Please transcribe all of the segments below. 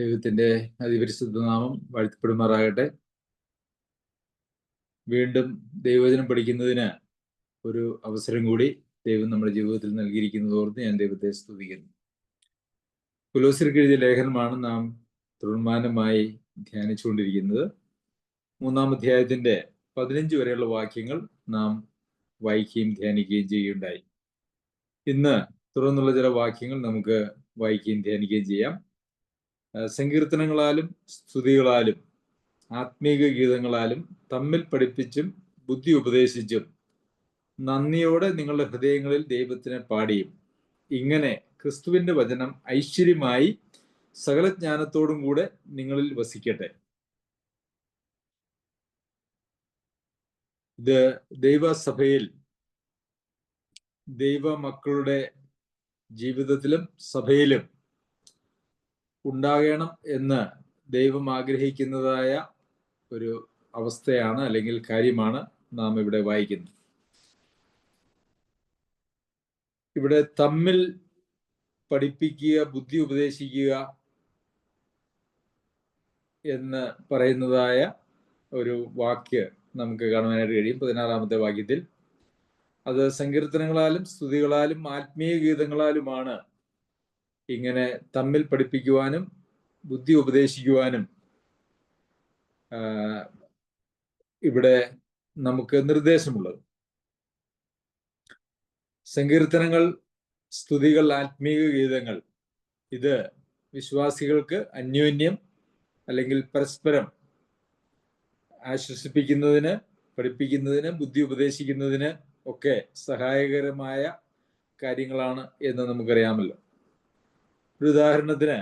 ദൈവത്തിന്റെ അതിപരിശുദ്ധ നാമം വാഴ്ത്തപ്പെടുമാറാകട്ടെ. വീണ്ടും ദൈവവചനം പഠിക്കുന്നതിന് ഒരു അവസരം കൂടി ദൈവം നമ്മുടെ ജീവിതത്തിൽ നൽകിയിരിക്കുന്നതോർത്ത് ഞാൻ ദൈവത്തെ സ്തുതിക്കുന്നു. കൊലോസ്യർക്ക് എഴുതിയ ലേഖനമാണ് നാം തുടർമാനമായി ധ്യാനിച്ചുകൊണ്ടിരിക്കുന്നത്. 3-ാം അധ്യായത്തിന്റെ 15 വരെയുള്ള വാക്യങ്ങൾ നാം വായിക്കുകയും ധ്യാനിക്കുകയും ചെയ്യുകയുണ്ടായി. ഇന്ന് തുടർന്നുള്ള ചില വാക്യങ്ങൾ നമുക്ക് വായിക്കുകയും ധ്യാനിക്കുകയും ചെയ്യാം. സങ്കീർത്തനങ്ങളാലും സ്തുതികളാലും ആത്മീക ഗീതങ്ങളാലും തമ്മിൽ പഠിപ്പിച്ചും ബുദ്ധി ഉപദേശിച്ചും നന്ദിയോടെ നിങ്ങളുടെ ഹൃദയങ്ങളിൽ ദൈവത്തിനെ പാടിയും ഇങ്ങനെ ക്രിസ്തുവിന്റെ വചനം ഐശ്വര്യമായി സകല ജ്ഞാനത്തോടും കൂടെ നിങ്ങളിൽ വസിക്കട്ടെ. ഇത് ദൈവസഭയിൽ ദൈവമക്കളുടെ ജീവിതത്തിലും സഭയിലും ഉണ്ടാകണം എന്ന് ദൈവം ആഗ്രഹിക്കുന്നതായ ഒരു അവസ്ഥയാണ്, അല്ലെങ്കിൽ കാര്യമാണ് നാം ഇവിടെ വായിക്കുന്നത്. ഇവിടെ തമ്മിൽ പഠിപ്പിക്കുക, ബുദ്ധി ഉപദേശിക്കുക എന്ന് പറയുന്നതായ ഒരു വാക്യം നമുക്ക് കാണുവാനായിട്ട് കഴിയും. 16-ാമത്തെ വാക്യത്തിൽ അത് സങ്കീർത്തനങ്ങളാലും സ്തുതികളാലും ആത്മീയ ഗീതങ്ങളാലുമാണ് ഇങ്ങനെ തമ്മിൽ പഠിപ്പിക്കുവാനും ബുദ്ധി ഉപദേശിക്കുവാനും ഇവിടെ നമുക്ക് നിർദ്ദേശമുള്ളത്. സങ്കീർത്തനങ്ങൾ, സ്തുതികൾ, ആത്മീയ ഗീതങ്ങൾ ഇത് വിശ്വാസികൾക്ക് അന്യോന്യം അല്ലെങ്കിൽ പരസ്പരം ആശ്വസിപ്പിക്കുന്നതിന്, പഠിപ്പിക്കുന്നതിന്, ബുദ്ധി ഉപദേശിക്കുന്നതിന് ഒക്കെ സഹായകരമായ കാര്യങ്ങളാണ് എന്ന് നമുക്കറിയാമല്ലോ. ഒരു ഉദാഹരണത്തിന്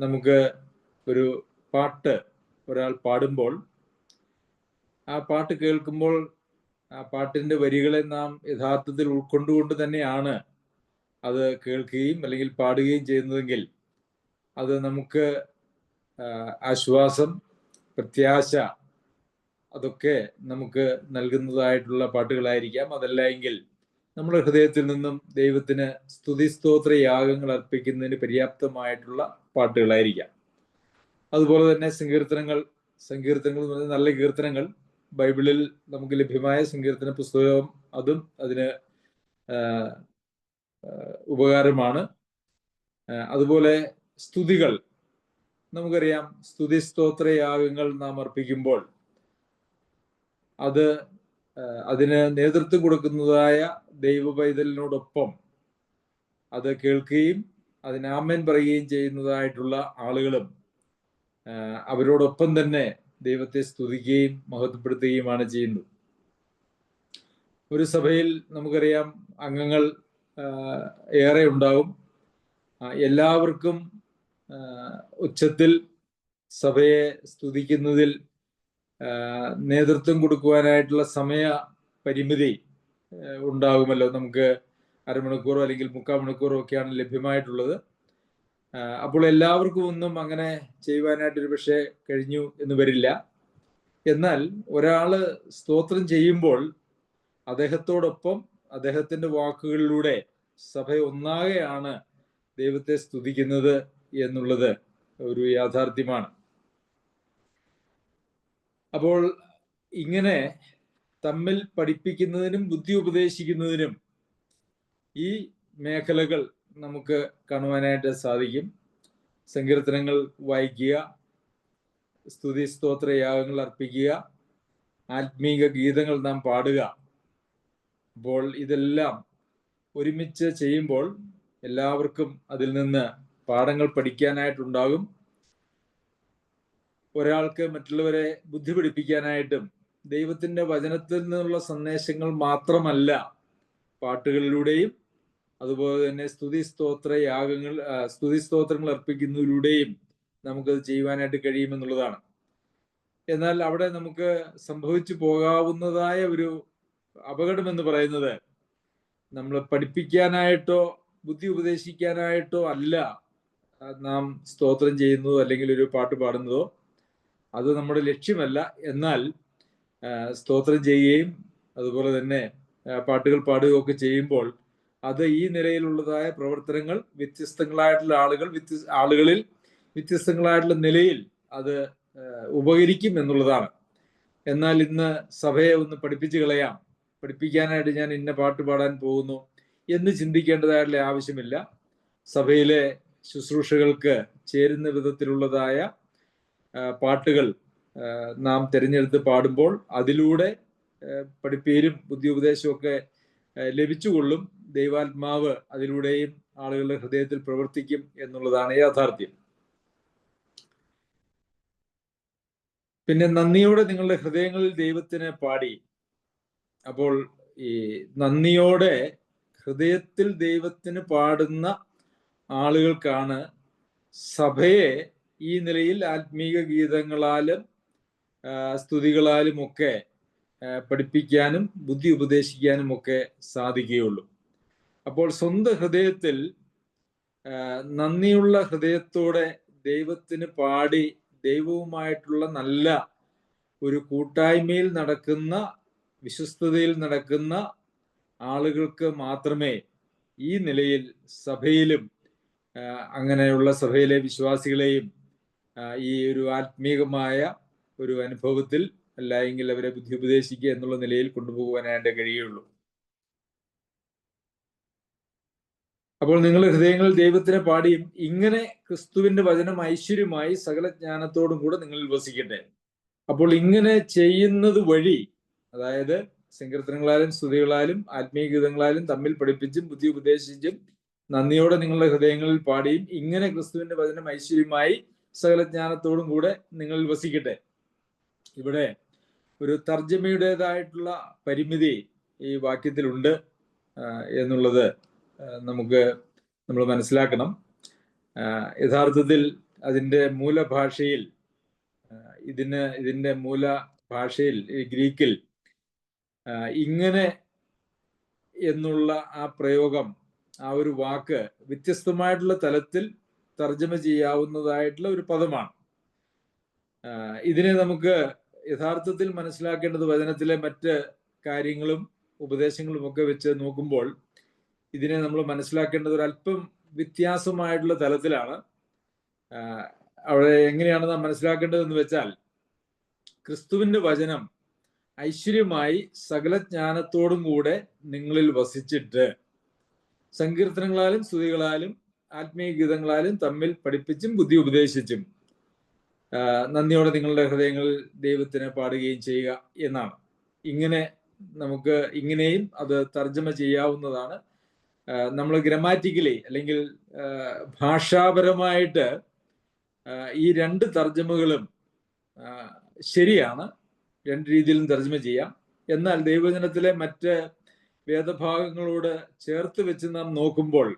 നമുക്ക് ഒരു പാട്ട് ഒരാൾ പാടുമ്പോൾ ആ പാട്ട് കേൾക്കുമ്പോൾ ആ പാട്ടിന്റെ വരികളെ നാം യഥാർത്ഥത്തിൽ ഉൾക്കൊണ്ടുകൊണ്ട് തന്നെയാണ് അത് കേൾക്കുകയും അല്ലെങ്കിൽ പാടുകയും ചെയ്യുന്നതെങ്കിൽ അത് നമുക്ക് ആശ്വാസം, പ്രത്യാശ അതൊക്കെ നമുക്ക് നൽകുന്നതായിട്ടുള്ള പാട്ടുകളായിരിക്കാം. അതല്ല എങ്കിൽ നമ്മുടെ ഹൃദയത്തിൽ നിന്നും ദൈവത്തിന് സ്തുതിസ്തോത്ര യാഗങ്ങൾ അർപ്പിക്കുന്നതിന് പര്യാപ്തമായിട്ടുള്ള പാട്ടുകളായിരിക്കാം. അതുപോലെ തന്നെ സങ്കീർത്തനങ്ങൾ എന്ന് പറഞ്ഞാൽ നല്ല കീർത്തനങ്ങൾ ബൈബിളിൽ നമുക്ക് ലഭ്യമായ സങ്കീർത്തന പുസ്തകം, അതും അതിന് ഉപകാരമാണ്. അതുപോലെ സ്തുതികൾ, നമുക്കറിയാം സ്തുതിസ്തോത്ര യാഗങ്ങൾ നാം അർപ്പിക്കുമ്പോൾ അതിന് നേതൃത്വം കൊടുക്കുന്നതായ ദൈവ പൈതലിനോടൊപ്പം അത് കേൾക്കുകയും അതിന് ആമേൻ പറയുകയും ചെയ്യുന്നതായിട്ടുള്ള ആളുകളും അവരോടൊപ്പം തന്നെ ദൈവത്തെ സ്തുതിക്കുകയും മഹത്വപ്പെടുത്തുകയുമാണ് ചെയ്യുന്നത്. ഒരു സഭയിൽ നമുക്കറിയാം അംഗങ്ങൾ ഏറെ ഉണ്ടാവും. എല്ലാവർക്കും ഉച്ചത്തിൽ സഭയെ സ്തുതിക്കുന്നതിൽ നേതൃത്വം കൊടുക്കുവാനായിട്ടുള്ള സമയ പരിമിതി ഉണ്ടാകുമല്ലോ. നമുക്ക് അരമണിക്കൂറോ അല്ലെങ്കിൽ 3/4 മണിക്കൂറോ ഒക്കെയാണ് ലഭ്യമായിട്ടുള്ളത്. അപ്പോൾ എല്ലാവർക്കും ഒന്നും അങ്ങനെ ചെയ്യുവാനായിട്ടൊരു പക്ഷേ കഴിഞ്ഞു എന്ന് വരില്ല. എന്നാൽ ഒരാള് സ്തോത്രം ചെയ്യുമ്പോൾ അദ്ദേഹത്തോടൊപ്പം അദ്ദേഹത്തിന്റെ വാക്കുകളിലൂടെ സഭ ഒന്നാകെയാണ് ദൈവത്തെ സ്തുതിക്കുന്നത് എന്നുള്ളത് ഒരു യാഥാർത്ഥ്യമാണ്. അപ്പോൾ ഇങ്ങനെ തമ്മിൽ പഠിപ്പിക്കുന്നതിനും ബുദ്ധി ഉപദേശിക്കുന്നതിനും ഈ മേഖലകൾ നമുക്ക് കാണുവാനായിട്ട് സാധിക്കും. സങ്കീർത്തനങ്ങൾ വായിക്കുക, സ്തുതി സ്തോത്ര യാഗങ്ങൾ അർപ്പിക്കുക, ആത്മീക ഗീതങ്ങൾ നാം പാടുക. അപ്പോൾ ഇതെല്ലാം ഒരുമിച്ച് ചെയ്യുമ്പോൾ എല്ലാവർക്കും അതിൽ നിന്ന് പാഠങ്ങൾ പഠിക്കാനായിട്ടുണ്ടാകും. ഒരാൾക്ക് മറ്റുള്ളവരെ ബുദ്ധി പഠിപ്പിക്കാനായിട്ടും ദൈവത്തിന്റെ വചനത്തിൽ നിന്നുള്ള സന്ദേശങ്ങൾ മാത്രമല്ല പാട്ടുകളിലൂടെയും അതുപോലെ തന്നെ സ്തുതി സ്തോത്രങ്ങൾ അർപ്പിക്കുന്നതിലൂടെയും നമുക്കത് ചെയ്യുവാനായിട്ട് കഴിയുമെന്നുള്ളതാണ്. എന്നാൽ അവിടെ നമുക്ക് സംഭവിച്ചു പോകാവുന്നതായ ഒരു അപകടം എന്ന് പറയുന്നത്, നമ്മൾ പഠിപ്പിക്കാനായിട്ടോ ബുദ്ധി ഉപദേശിക്കാനായിട്ടോ അല്ല നാം സ്തോത്രം ചെയ്യുന്നതോ അല്ലെങ്കിൽ ഒരു പാട്ട് പാടുന്നതോ. അത് നമ്മുടെ ലക്ഷ്യമല്ല. എന്നാൽ സ്തോത്രം ചെയ്യുകയും അതുപോലെ തന്നെ പാട്ടുകൾ പാടുകയും ഒക്കെ ചെയ്യുമ്പോൾ അത് ഈ നിലയിലുള്ളതായ പ്രവർത്തനങ്ങൾ വ്യത്യസ്തങ്ങളായിട്ടുള്ള ആളുകളിൽ വ്യത്യസ്തങ്ങളായിട്ടുള്ള നിലയിൽ അത് ഉപകരിക്കും എന്നുള്ളതാണ്. എന്നാൽ ഇന്ന് സഭയെ ഒന്ന് പഠിപ്പിച്ചു കളയാം, പഠിപ്പിക്കാനായിട്ട് ഞാൻ ഇന്ന പാട്ട് പാടാൻ പോകുന്നു എന്ന് ചിന്തിക്കേണ്ടതായിട്ടുള്ള ആവശ്യമില്ല. സഭയിലെ ശുശ്രൂഷകൾക്ക് ചേരുന്ന വിധത്തിലുള്ളതായ പാട്ടുകൾ നാം തിരഞ്ഞെടുത്ത് പാടുമ്പോൾ അതിലൂടെ പഠിപ്പീരും ബുദ്ധി ഉപദേശവും ഒക്കെ ലഭിച്ചുകൊള്ളും. ദൈവാത്മാവ് അതിലൂടെയും ആളുകളുടെ ഹൃദയത്തിൽ പ്രവർത്തിക്കും എന്നുള്ളതാണ് യാഥാർത്ഥ്യം. പിന്നെ നന്ദിയോടെ നിങ്ങളുടെ ഹൃദയങ്ങളിൽ ദൈവത്തിന് പാടി. അപ്പോൾ ഈ നന്ദിയോടെ ഹൃദയത്തിൽ ദൈവത്തിന് പാടുന്ന ആളുകൾക്കാണ് സഭയെ ഈ നിലയിൽ ആത്മീക ഗീതങ്ങളാലും സ്തുതികളാലും ഒക്കെ പഠിപ്പിക്കാനും ബുദ്ധി ഉപദേശിക്കാനും ഒക്കെ സാധിക്കുകയുള്ളൂ. അപ്പോൾ സ്വന്തം ഹൃദയത്തിൽ നന്ദിയുള്ള ഹൃദയത്തോടെ ദൈവത്തിന് പാടി ദൈവവുമായിട്ടുള്ള നല്ല ഒരു കൂട്ടായ്മയിൽ നടക്കുന്ന, വിശ്വസ്തതയിൽ നടക്കുന്ന ആളുകൾക്ക് മാത്രമേ ഈ നിലയിൽ സഭയിലും അങ്ങനെയുള്ള സഭയിലെ വിശ്വാസികളെയും ഈ ഒരു ആത്മീകമായ ഒരു അനുഭവത്തിൽ അല്ല എങ്കിൽ അവരെ ബുദ്ധി ഉപദേശിക്കുക എന്നുള്ള നിലയിൽ കൊണ്ടുപോകുവാനായിട്ട് കഴിയുള്ളൂ. അപ്പോൾ നിങ്ങൾ ഹൃദയങ്ങളിൽ ദൈവത്തിനെ പാടിയും ഇങ്ങനെ ക്രിസ്തുവിന്റെ വചനം ഐശ്വര്യമായി സകല ജ്ഞാനത്തോടും കൂടെ നിങ്ങളിൽ വസിക്കട്ടെ. അപ്പോൾ ഇങ്ങനെ ചെയ്യുന്നത് വഴി, അതായത് സങ്കീർത്തനങ്ങളാലും സ്തുതികളാലും ആത്മീയ ഗീതങ്ങളാലും തമ്മിൽ പഠിപ്പിച്ചും ബുദ്ധി ഉപദേശിച്ചും നന്ദിയോടെ നിങ്ങളുടെ ഹൃദയങ്ങളിൽ പാടിയും ഇങ്ങനെ ക്രിസ്തുവിന്റെ വചനം ഐശ്വര്യമായി സകല ജ്ഞാനത്തോടും കൂടെ നിങ്ങളിൽ വസിക്കട്ടെ. ഇവിടെ ഒരു തർജ്ജമയുടേതായിട്ടുള്ള പരിമിതി ഈ വാക്യത്തിലുണ്ട് എന്നുള്ളത് നമ്മൾ മനസ്സിലാക്കണം. യഥാർത്ഥത്തിൽ അതിൻ്റെ മൂലഭാഷയിൽ ഇതിന്റെ മൂലഭാഷയിൽ ഗ്രീക്കിൽ ഇങ്ങനെ എന്നുള്ള ആ പ്രയോഗം, ആ ഒരു വാക്ക് വ്യത്യസ്തമായിട്ടുള്ള തലത്തിൽ തർജ്ജമ ചെയ്യാവുന്നതായിട്ടുള്ള ഒരു പദമാണ്. ഇതിനെ നമുക്ക് യഥാർത്ഥത്തിൽ മനസ്സിലാക്കേണ്ടത് വചനത്തിലെ മറ്റ് കാര്യങ്ങളും ഉപദേശങ്ങളും ഒക്കെ വെച്ച് നോക്കുമ്പോൾ ഇതിനെ നമ്മൾ മനസ്സിലാക്കേണ്ടത് ഒരല്പം വ്യത്യാസമായിട്ടുള്ള തലത്തിലാണ്. അവിടെ എങ്ങനെയാണ് നാം മനസ്സിലാക്കേണ്ടതെന്ന് വെച്ചാൽ, ക്രിസ്തുവിന്റെ വചനം ഐശ്വര്യമായി സകല ജ്ഞാനത്തോടും കൂടെ നിങ്ങളിൽ വസിച്ചിട്ട് സങ്കീർത്തനങ്ങളാലും സ്തുതികളാലും ആത്മീയ ഗീതങ്ങളാലും തമ്മിൽ പഠിപ്പിച്ചും ബുദ്ധി ഉപദേശിച്ചും നന്ദിയോടെ നിങ്ങളുടെ ഹൃദയങ്ങളിൽ ദൈവത്തിന് പാടുകയും ചെയ്യുക എന്നാണ്. ഇങ്ങനെ നമുക്ക് ഇങ്ങനെയും അത് തർജ്ജമ ചെയ്യാവുന്നതാണ്. നമ്മൾ ഗ്രാമാറ്റിക്കലി അല്ലെങ്കിൽ ഭാഷാപരമായിട്ട് ഈ രണ്ട് തർജ്ജമകളും ശരിയാണ്, രണ്ട് രീതിയിലും തർജ്ജമ ചെയ്യാം. എന്നാൽ ദൈവവചനത്തിലെ മറ്റ് വേദഭാഗങ്ങളോട് ചേർത്ത് വെച്ച് നാം നോക്കുമ്പോൾ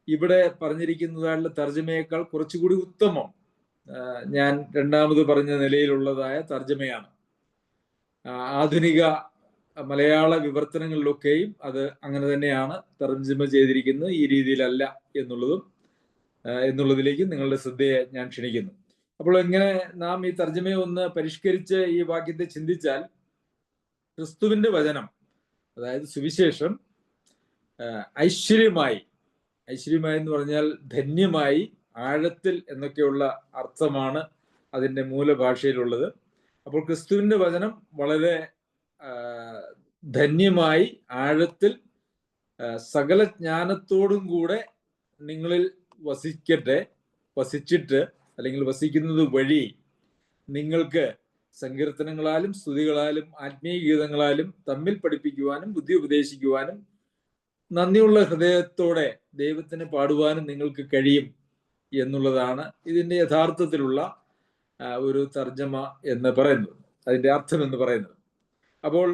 ഇവിടെ പറഞ്ഞിരിക്കുന്നതായുള്ള തർജ്ജമയേക്കാൾ കുറച്ചുകൂടി ഉത്തമം ഞാൻ രണ്ടാമത് പറഞ്ഞ നിലയിലുള്ളതായ തർജ്ജമയാണ്. ആധുനിക മലയാള വിവർത്തനങ്ങളിലൊക്കെയും അത് അങ്ങനെ തന്നെയാണ് തർജ്ജമ ചെയ്തിരിക്കുന്നത്, ഈ രീതിയിലല്ല എന്നുള്ളതിലേക്ക് നിങ്ങളുടെ ശ്രദ്ധയെ ഞാൻ ക്ഷണിക്കുന്നു. അപ്പോൾ എങ്ങനെ നാം ഈ തർജ്ജമയെ ഒന്ന് പരിഷ്കരിച്ച് ഈ വാക്യത്തെ ചിന്തിച്ചാൽ, ക്രിസ്തുവിന്റെ വചനം, അതായത് സുവിശേഷം ഐശ്വര്യമായി എന്ന് പറഞ്ഞാൽ ധന്യമായി, ആഴത്തിൽ എന്നൊക്കെയുള്ള അർത്ഥമാണ് അതിൻ്റെ മൂലഭാഷയിലുള്ളത്. അപ്പോൾ ക്രിസ്തുവിന്റെ വചനം വളരെ ധന്യമായി, ആഴത്തിൽ, സകല ജ്ഞാനത്തോടും കൂടെ നിങ്ങളിൽ വസിച്ചിട്ട് അല്ലെങ്കിൽ വസിക്കുന്നത് വഴി നിങ്ങൾക്ക് സങ്കീർത്തനങ്ങളാലും സ്തുതികളാലും ആത്മീയ ഗീതങ്ങളാലും തമ്മിൽ പഠിപ്പിക്കുവാനും ബുദ്ധി ഉപദേശിക്കുവാനും നന്ദിയുള്ള ഹൃദയത്തോടെ ദൈവത്തിന് പാടുവാനും നിങ്ങൾക്ക് കഴിയും എന്നുള്ളതാണ് ഇതിൻ്റെ യഥാർത്ഥത്തിലുള്ള ഒരു തർജ്ജമ എന്ന് പറയുന്നത്, അതിൻ്റെ അർത്ഥം എന്ന് പറയുന്നത്. അപ്പോൾ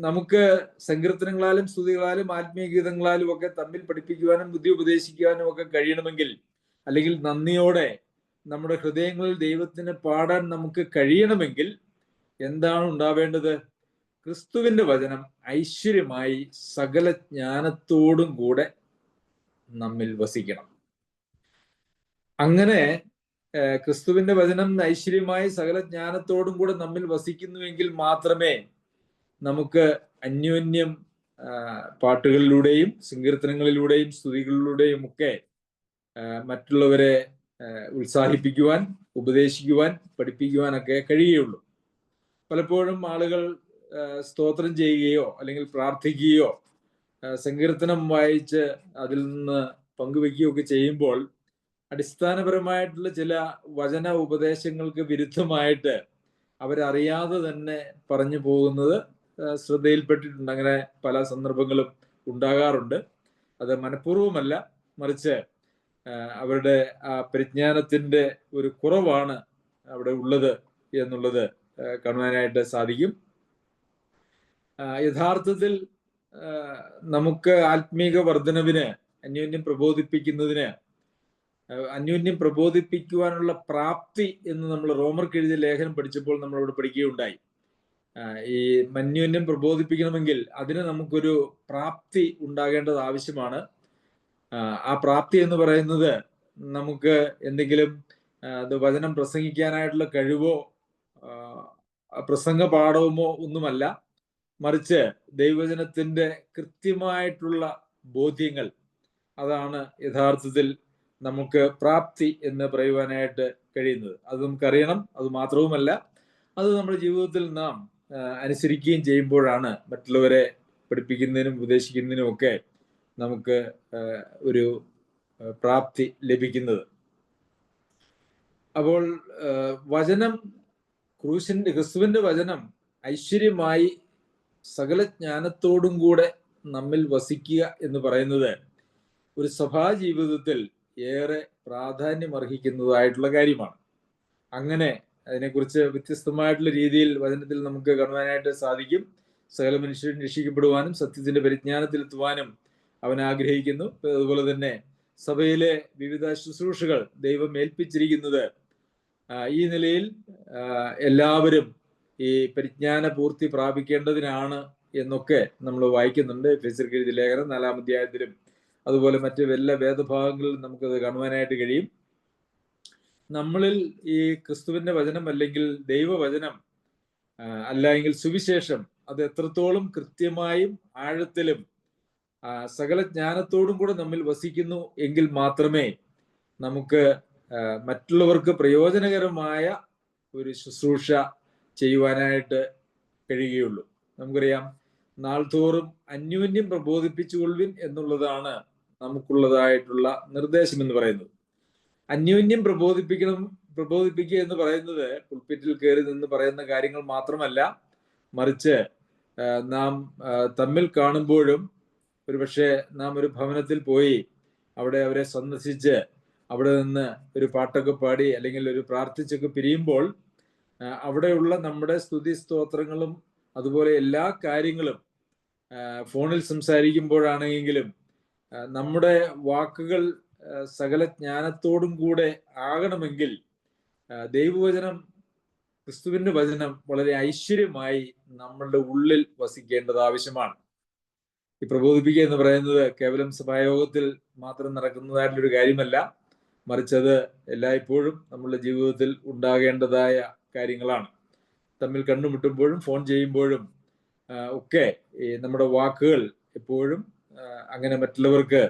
നമുക്ക് സങ്കീർത്തനങ്ങളാലും സ്തുതികളാലും ആത്മീയ ഗീതങ്ങളാലും ഒക്കെ തമ്മിൽ പഠിപ്പിക്കുവാനും ബുദ്ധി ഉപദേശിക്കുവാനും ഒക്കെ കഴിയണമെങ്കിൽ, അല്ലെങ്കിൽ നന്ദിയോടെ നമ്മുടെ ഹൃദയങ്ങളിൽ ദൈവത്തിന് പാടാൻ നമുക്ക് കഴിയണമെങ്കിൽ എന്താണ് ഉണ്ടാവേണ്ടത്? ക്രിസ്തുവിന്റെ വചനം ഐശ്വര്യമായി സകല ജ്ഞാനത്തോടും കൂടെ നമ്മിൽ വസിക്കണം. അങ്ങനെ ക്രിസ്തുവിന്റെ വചനം ഐശ്വര്യമായി സകല ജ്ഞാനത്തോടും കൂടെ നമ്മിൽ വസിക്കുന്നുവെങ്കിൽ മാത്രമേ നമുക്ക് അന്യോന്യം പാട്ടുകളിലൂടെയും സങ്കീർത്തനങ്ങളിലൂടെയും സ്തുതികളിലൂടെയും ഒക്കെ മറ്റുള്ളവരെ ഉത്സാഹിപ്പിക്കുവാൻ, ഉപദേശിക്കുവാൻ, പഠിപ്പിക്കുവാനൊക്കെ കഴിയുകയുള്ളൂ. പലപ്പോഴും ആളുകൾ സ്തോത്രം ചെയ്യുകയോ അല്ലെങ്കിൽ പ്രാർത്ഥിക്കുകയോ സങ്കീർത്തനം വായിച്ച് അതിൽ നിന്ന് പങ്കുവെക്കുകയോ ഒക്കെ ചെയ്യുമ്പോൾ അടിസ്ഥാനപരമായിട്ടുള്ള ചില വചന ഉപദേശങ്ങൾക്ക് വിരുദ്ധമായിട്ട് അവരറിയാതെ തന്നെ പറഞ്ഞു പോകുന്നത് ശ്രദ്ധയിൽപ്പെട്ടിട്ടുണ്ട്. അങ്ങനെ പല സന്ദർഭങ്ങളും ഉണ്ടാകാറുണ്ട്. അത് മനഃപൂർവ്വമല്ല, മറിച്ച് അവരുടെ ആ പരിജ്ഞാനത്തിന്റെ ഒരു കുറവാണ് അവിടെ ഉള്ളത് എന്നുള്ളത് കാണുവാനായിട്ട് സാധിക്കും. യഥാർത്ഥത്തിൽ നമുക്ക് ആത്മീക വർധനവിന്, അന്യോന്യം പ്രബോധിപ്പിക്കുന്നതിന്, അന്യോന്യം പ്രബോധിപ്പിക്കുവാനുള്ള പ്രാപ്തി എന്ന് നമ്മൾ റോമർക്ക് എഴുതിയ ലേഖനം പഠിച്ചപ്പോൾ നമ്മളവിടെ പഠിക്കുകയുണ്ടായി. ഈ അന്യോന്യം പ്രബോധിപ്പിക്കണമെങ്കിൽ അതിന് നമുക്കൊരു പ്രാപ്തി ഉണ്ടാകേണ്ടത് ആവശ്യമാണ്. ആ പ്രാപ്തി എന്ന് പറയുന്നത് നമുക്ക് എന്തെങ്കിലും വചനം പ്രസംഗിക്കാനായിട്ടുള്ള കഴിവോ പ്രസംഗ പാഠവുമോ ഒന്നുമല്ല, മറിച്ച് ദൈവവചനത്തിന്റെ കൃത്യമായിട്ടുള്ള ബോധ്യങ്ങൾ, അതാണ് യഥാർത്ഥത്തിൽ നമുക്ക് പ്രാപ്തി എന്ന് പറയുവാനായിട്ട് കഴിയുന്നത്. അത് നമുക്കറിയണം. അത് മാത്രവുമല്ല, അത് നമ്മുടെ ജീവിതത്തിൽ നാം അനുസരിക്കുകയും ചെയ്യുമ്പോഴാണ് മറ്റുള്ളവരെ പഠിപ്പിക്കുന്നതിനും ഉപദേശിക്കുന്നതിനും ഒക്കെ നമുക്ക് ഒരു പ്രാപ്തി ലഭിക്കുന്നത്. അപ്പോൾ വചനം, ക്രിസ്തുവിന്റെ വചനം ഐശ്വര്യമായി സകല ജ്ഞാനത്തോടും കൂടെ നമ്മിൽ വസിക്കുക എന്ന് പറയുന്നത് ഒരു സഭാ ജീവിതത്തിൽ ഏറെ പ്രാധാന്യം അർഹിക്കുന്നതായിട്ടുള്ള കാര്യമാണ്. അങ്ങനെ അതിനെക്കുറിച്ച് വ്യത്യസ്തമായിട്ടുള്ള രീതിയിൽ വചനത്തിൽ നമുക്ക് കാണുവാനായിട്ട് സാധിക്കും. സകല മനുഷ്യരും രക്ഷിക്കപ്പെടുവാനും സത്യത്തിന്റെ പരിജ്ഞാനത്തിലെത്തുവാനും അവൻ ആഗ്രഹിക്കുന്നു. അതുപോലെ തന്നെ സഭയിലെ വിവിധ ശുശ്രൂഷകൾ ദൈവം ഏൽപ്പിച്ചിരിക്കുന്നത് ഈ നിലയിൽ എല്ലാവരും ഈ പരിജ്ഞാന പൂർത്തി പ്രാപിക്കേണ്ടതിനാണ് എന്നൊക്കെ നമ്മൾ വായിക്കുന്നുണ്ട്. എഫെസ്യർക്ക് എഴുതിയ ലേഖനം 4-ാം അധ്യായത്തിലും അതുപോലെ മറ്റ് എല്ലാ വേദഭാഗങ്ങളിലും നമുക്കത് കാണുവാനായിട്ട് കഴിയും. നമ്മളിൽ ഈ ക്രിസ്തുവിന്റെ വചനം അല്ലെങ്കിൽ ദൈവവചനം അല്ലെങ്കിൽ സുവിശേഷം അത് എത്രത്തോളം കൃത്യമായും ആഴത്തിലും സകല ജ്ഞാനത്തോടും കൂടെ നമ്മിൽ വസിക്കുന്നു എങ്കിൽ മാത്രമേ നമുക്ക് മറ്റുള്ളവർക്ക് പ്രയോജനകരമായ ഒരു ശുശ്രൂഷ ചെയ്യുവാനായിട്ട് കഴിയുകയുള്ളൂ. നമുക്കറിയാം, നാൾതോറും അന്യോന്യം പ്രബോധിപ്പിച്ചുകൊള്ളുവിൻ എന്നുള്ളതാണ് നമുക്കുള്ളതായിട്ടുള്ള നിർദ്ദേശം എന്ന് പറയുന്നത്. അന്യോന്യം പ്രബോധിപ്പിക്കുക എന്ന് പറയുന്നത് പുൽപ്പിറ്റിൽ കയറി നിന്ന് പറയുന്ന കാര്യങ്ങൾ മാത്രമല്ല, മറിച്ച് നാം തമ്മിൽ കാണുമ്പോഴും, ഒരുപക്ഷെ നാം ഒരു ഭവനത്തിൽ പോയി അവിടെ അവരെ സന്ദർശിച്ച് അവിടെ നിന്ന് ഒരു പാട്ടൊക്കെ പാടി അല്ലെങ്കിൽ ഒരു പ്രാർത്ഥിച്ചൊക്കെ പിരിയുമ്പോൾ അവിടെയുള്ള നമ്മുടെ സ്തുതി സ്തോത്രങ്ങളും അതുപോലെ എല്ലാ കാര്യങ്ങളും ഫോണിൽ സംസാരിക്കുമ്പോഴാണെങ്കിലും നമ്മുടെ വാക്കുകൾ സകല ജ്ഞാനത്തോടും കൂടെ ആകണമെങ്കിൽ ദൈവവചനം, ക്രിസ്തുവിന്റെ വചനം വളരെ ഐശ്വര്യമായി നമ്മളുടെ ഉള്ളിൽ വസിക്കേണ്ടത് ആവശ്യമാണ്. ഈ പ്രബോധിപ്പിക്കുക എന്ന് പറയുന്നത് കേവലം സഭായോഗത്തിൽ മാത്രം നടക്കുന്നതായിട്ടുള്ളൊരു കാര്യമല്ല, മറിച്ചത് എല്ലായ്പ്പോഴും നമ്മളുടെ ജീവിതത്തിൽ ഉണ്ടാകേണ്ടതായ കാര്യങ്ങളാണ്. തമ്മിൽ കണ്ടുമുട്ടുമ്പോഴും ഫോൺ ചെയ്യുമ്പോഴും ഒക്കെ നമ്മുടെ വാക്കുകൾ എപ്പോഴും അങ്ങനെ മറ്റുള്ളവർക്ക്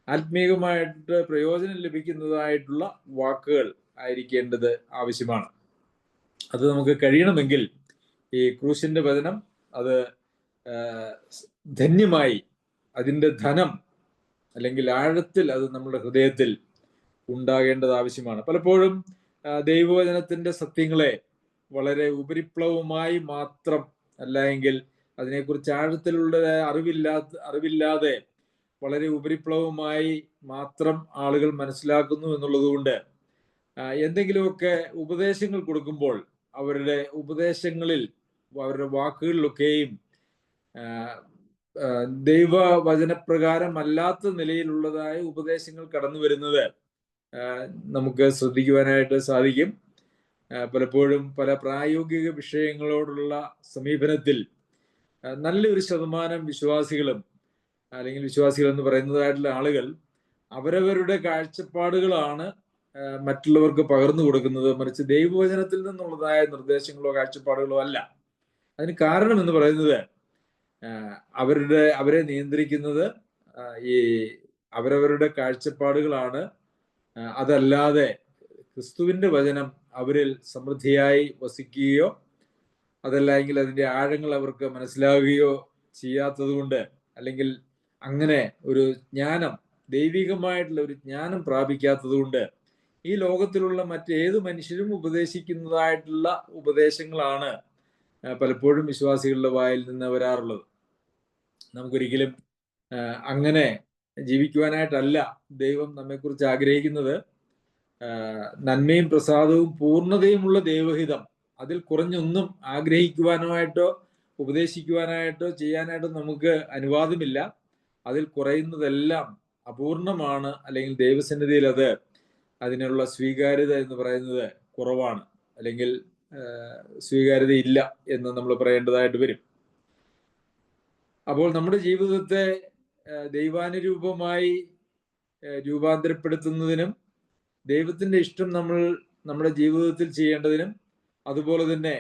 ആത്മീയമായിട്ട് പ്രയോജനം ലഭിക്കുന്നതായിട്ടുള്ള വാക്കുകൾ ആയിരിക്കേണ്ടത് ആവശ്യമാണ്. അത് നമുക്ക് കഴിയണമെങ്കിൽ ഈ ക്രൂശിന്റെ വചനം അത് ധന്യമായി, അതിൻ്റെ ധനം അല്ലെങ്കിൽ ആഴത്തിൽ അത് നമ്മുടെ ഹൃദയത്തിൽ ഉണ്ടാകേണ്ടത് ആവശ്യമാണ്. പലപ്പോഴും ദൈവവചനത്തിന്റെ സത്യങ്ങളെ വളരെ ഉപരിപ്ലവമായി മാത്രം, അല്ല എങ്കിൽ അതിനെക്കുറിച്ച് ആഴത്തിലുള്ള അറിവില്ലാതെ വളരെ ഉപരിപ്ലവമായി മാത്രം ആളുകൾ മനസ്സിലാക്കുന്നു എന്നുള്ളത് കൊണ്ട് എന്തെങ്കിലുമൊക്കെ ഉപദേശങ്ങൾ കൊടുക്കുമ്പോൾ അവരുടെ ഉപദേശങ്ങളിൽ, അവരുടെ വാക്കുകളിലൊക്കെയും ദൈവവചനപ്രകാരം അല്ലാത്ത നിലയിലുള്ളതായ ഉപദേശങ്ങൾ കടന്നു വരുന്നത് നമുക്ക് ശ്രദ്ധിക്കുവാനായിട്ട് സാധിക്കും. പലപ്പോഴും പല പ്രായോഗിക വിഷയങ്ങളോടുള്ള സമീപനത്തിൽ നല്ലൊരു ശതമാനം വിശ്വാസികളും അല്ലെങ്കിൽ വിശ്വാസികൾ എന്ന് പറയുന്നതായിട്ടുള്ള ആളുകൾ അവരവരുടെ കാഴ്ചപ്പാടുകളാണ് മറ്റുള്ളവർക്ക് പകർന്നു കൊടുക്കുന്നത്, മറിച്ച് ദൈവവചനത്തിൽ നിന്നുള്ളതായ നിർദ്ദേശങ്ങളോ കാഴ്ചപ്പാടുകളോ അല്ല. അതിന് കാരണം എന്ന് പറയുന്നത് അവരെ നിയന്ത്രിക്കുന്നത് ഈ അവരവരുടെ കാഴ്ചപ്പാടുകളാണ്. അതല്ലാതെ ക്രിസ്തുവിന്റെ വചനം അവരിൽ സമൃദ്ധിയായി വസിക്കുകയോ അതല്ല എങ്കിൽ അതിന്റെ ആഴങ്ങൾ അവർക്ക് മനസ്സിലാവുകയോ ചെയ്യാത്തത് കൊണ്ട്, അല്ലെങ്കിൽ അങ്ങനെ ഒരു ജ്ഞാനം, ദൈവികമായിട്ടുള്ള ഒരു ജ്ഞാനം പ്രാപിക്കാത്തത് കൊണ്ട് ഈ ലോകത്തിലുള്ള മറ്റേത് മനുഷ്യരും ഉപദേശിക്കുന്നതായിട്ടുള്ള ഉപദേശങ്ങളാണ് പലപ്പോഴും വിശ്വാസികളുടെ വായിൽ നിന്ന് വരാറുള്ളത്. നമുക്കൊരിക്കലും അങ്ങനെ ജീവിക്കുവാനായിട്ടല്ല ദൈവം നമ്മെക്കുറിച്ച് ആഗ്രഹിക്കുന്നത്. നന്മയും പ്രസാദവും പൂർണ്ണതയുമുള്ള ദൈവഹിതം, അതിൽ കുറഞ്ഞൊന്നും ആഗ്രഹിക്കുവാനായിട്ടോ ഉപദേശിക്കുവാനായിട്ടോ ചെയ്യാനായിട്ടോ നമുക്ക് അനുവാദമില്ല. അതിൽ കുറയുന്നതെല്ലാം അപൂർണമാണ്, അല്ലെങ്കിൽ ദൈവസന്നിധിയിൽ അതിനുള്ള സ്വീകാര്യത എന്ന് പറയുന്നത് കുറവാണ്, അല്ലെങ്കിൽ സ്വീകാര്യത ഇല്ല എന്ന് നമ്മൾ പറയേണ്ടതായിട്ട് വരും. അപ്പോൾ നമ്മുടെ ജീവിതത്തെ ദൈവാനുരൂപമായി രൂപാന്തരപ്പെടുത്തുന്നതിനും ദൈവത്തിന്റെ ഇഷ്ടം നമ്മൾ നമ്മുടെ ജീവിതത്തിൽ ചെയ്യേണ്ടതിനും, അതുപോലെ തന്നെ